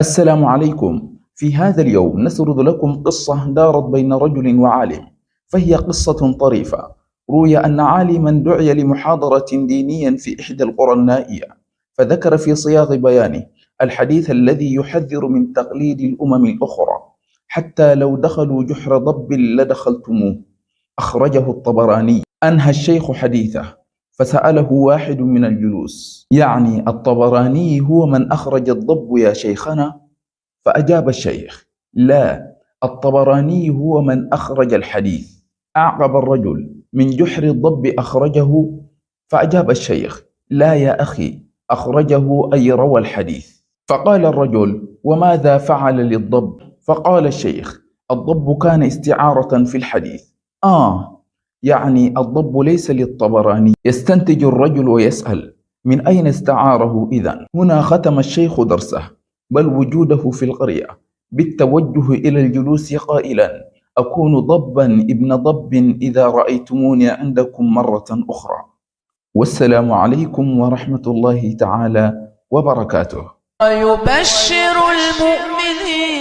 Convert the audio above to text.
السلام عليكم. في هذا اليوم نسرد لكم قصة دارت بين رجل وعالم، فهي قصة طريفة. روي أن عالما دعي لمحاضرة دينيا في إحدى القرى النائية، فذكر في صياغ بيانه الحديث الذي يحذر من تقليد الأمم الأخرى، حتى لو دخلوا جحر ضب لدخلتموه. أخرجه الطبراني. أنهى الشيخ حديثه فسأله واحد من الجلوس: يعني الطبراني هو من أخرج الضب يا شيخنا؟ فأجاب الشيخ: لا، الطبراني هو من أخرج الحديث. أعقب الرجل: من جحر الضب أخرجه؟ فأجاب الشيخ: لا يا أخي، أخرجه أي روى الحديث. فقال الرجل: وماذا فعل للضب؟ فقال الشيخ: الضب كان استعارة في الحديث. يعني الضب ليس للطبراني. يستنتج الرجل ويسأل: من أين استعاره إذن؟ هنا ختم الشيخ درسه، بل وجوده في القرية، بالتوجه إلى الجلوس قائلا: أكون ضبا ابن ضب إذا رأيتموني عندكم مرة أخرى. والسلام عليكم ورحمة الله تعالى وبركاته. ويبشر المؤمنين